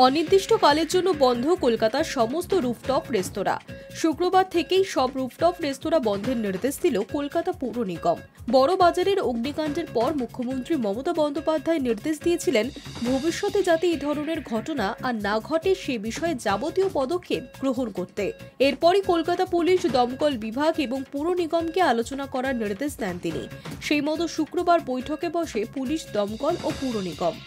অনির্দিষ্টকালের জন্য বন্ধ কলকাতার সমস্ত রুফটপ রেস্তোরাঁ। শুক্রবার থেকেই সব রুফটপ রেস্তোরাঁ বন্ধের নির্দেশ দিল কলকাতা পৌর নিগম। বড়বাজারের অগ্নিকাণ্ডের পর মুখ্যমন্ত্রী মমতা বন্দ্যোপাধ্যায় নির্দেশ দিয়েছিলেন ভবিষ্যতে যাতে এই ধরনের ঘটনা আর না ঘটে সে বিষয়ে যাবতীয় পদক্ষেপ গ্রহণ করতে। এরপরই কলকাতা পুলিশ, দমকল বিভাগ এবং পুর নিগমকে আলোচনা করার নির্দেশ দেন তিনি। সেই মতো শুক্রবার বৈঠকে বসে পুলিশ, দমকল ও পুর নিগম।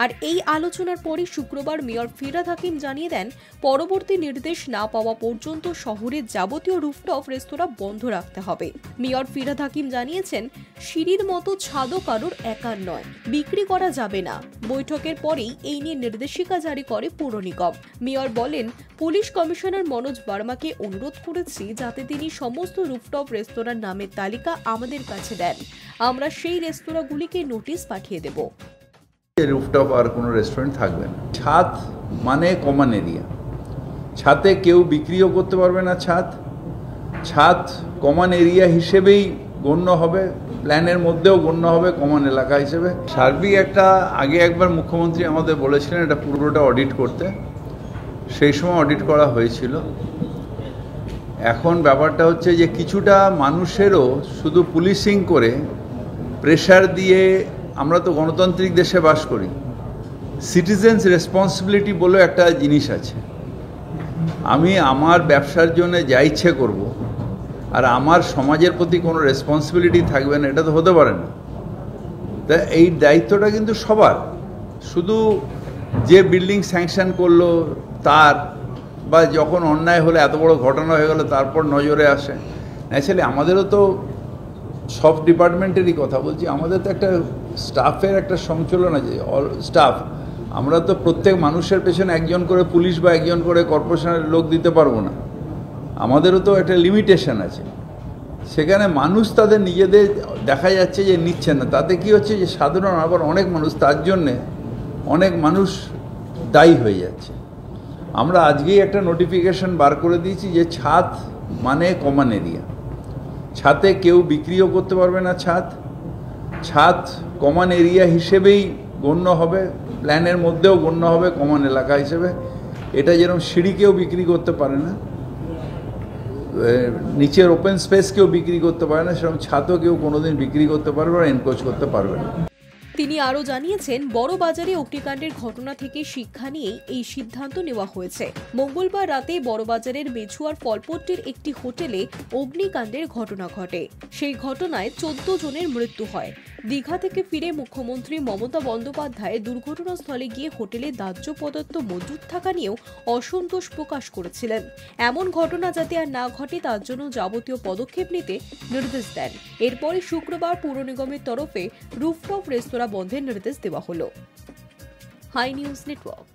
আর এই আলোচনার পরে শুক্রবার মেয়র ফিরহাদ হাকিম জানিয়ে দেন, পরবর্তী নির্দেশ না পাওয়া পর্যন্ত শহরের যাবতীয় রুফটপ রেস্তোরাঁ বন্ধ রাখতে হবে। মেয়র ফিরহাদ হাকিম জানিয়েছেন, সিঁড়ির মতো ছাদও কারোর একার নয়, বিক্রি করা যাবে না। বৈঠকের পরেই এই নিয়ে নির্দেশিকা জারি করে পুর নিগম। মেয়র বলেন, পুলিশ কমিশনার মনোজ বার্মাকে অনুরোধ করেছি যাতে তিনি সমস্ত রুফটপ রেস্তোরাঁর নামের তালিকা আমাদের কাছে দেন। আমরা সেই রেস্তোরাঁগুলিকে নোটিশ পাঠিয়ে দেব। রুফটপ আর কোনো রেস্টুরেন্ট থাকবে না। ছাদ মানে কমন এরিয়া, ছাদে কেউ বিক্রিও করতে পারবে না। ছাদ কমন এরিয়া হিসেবেই গণ্য হবে, প্ল্যানের মধ্যেও গণ্য হবে কমন এলাকা হিসেবে। সার্বিক একটা আগে একবার মুখ্যমন্ত্রী আমাদের বলেছিলেন এটা পুরোটা অডিট করতে, সেই সময় অডিট করা হয়েছিল। এখন ব্যাপারটা হচ্ছে যে কিছুটা মানুষেরও শুধু পুলিশিং করে প্রেশার দিয়ে, আমরা তো গণতান্ত্রিক দেশে বাস করি, সিটিজেন্স রেসপন্সিবিলিটি বলে একটা জিনিস আছে। আমি আমার ব্যবসার জন্য যা ইচ্ছে করব আর আমার সমাজের প্রতি কোনো রেসপন্সিবিলিটি থাকবে না, এটা তো হতে পারে না। তা এই দায়িত্বটা কিন্তু সবার, শুধু যে বিল্ডিং স্যাংশন করলো তার, বা যখন অন্যায় হলে এত বড় ঘটনা হয়ে গেল তারপর নজরে আসে। অ্যাকচুয়ালি আমাদেরও তো সব ডিপার্টমেন্টেরই কথা বলছি, আমাদের তো একটা স্টাফের একটা সঞ্চালন আছে, স্টাফ। আমরা তো প্রত্যেক মানুষের পেছনে একজন করে পুলিশ বা একজন করে কর্পোরেশনের লোক দিতে পারবো না, আমাদেরও তো একটা লিমিটেশন আছে। সেখানে মানুষ তাদের নিজেদের দেখা যাচ্ছে যে নিচ্ছে না, তাতে কি হচ্ছে যে সাধারণ আবার অনেক মানুষ, তার জন্যে অনেক মানুষ দায়ী হয়ে যাচ্ছে। আমরা আজকেই একটা নোটিফিকেশন বার করে দিয়েছি যে ছাদ মানে কমন এরিয়া, ছাদে কেউ বিক্রিও করতে পারবে না। ছাদ কমন এরিয়া হিসেবেই গণ্য হবে, প্ল্যানের মধ্যেও গণ্য হবে কমন এলাকা হিসেবে। এটা যেরকম সিঁড়ি কেউ বিক্রি করতে পারে না, নিচের ওপেন স্পেস কেউ বিক্রি করতে পারে না, সেরকম ছাদও কেউ কোনোদিন বিক্রি করতে পারবে না, এনক্রোচ করতে পারবে না। তিনি আরও জানিয়েছেন, বড়বাজারে অগ্নিকাণ্ডের ঘটনা থেকে শিক্ষা নিয়েই এই সিদ্ধান্ত নেওয়া হয়েছে। মঙ্গলবার রাতে বড়বাজারের মেছুয়ার ফলপট্টির একটি হোটেলে অগ্নিকাণ্ডের ঘটনা ঘটে। সেই ঘটনায় 14 জনের মৃত্যু হয়। দীঘা থেকে ফিরে মুখ্যমন্ত্রী মমতা বন্দ্যোপাধ্যায় দুর্ঘটনাস্থলে গিয়ে হোটেলে দাহ্য পদার্থ মজুদ থাকা নিয়েও অসন্তোষ প্রকাশ করেছিলেন। এমন ঘটনা যাতে আর না ঘটে তার জন্য যাবতীয় পদক্ষেপ নিতে নির্দেশ দেন। এরপরে শুক্রবার পুর নিগমের তরফে রুফটপ রেস্তোরাঁ বন্ধের নির্দেশ দেওয়া হলো। Hi news network.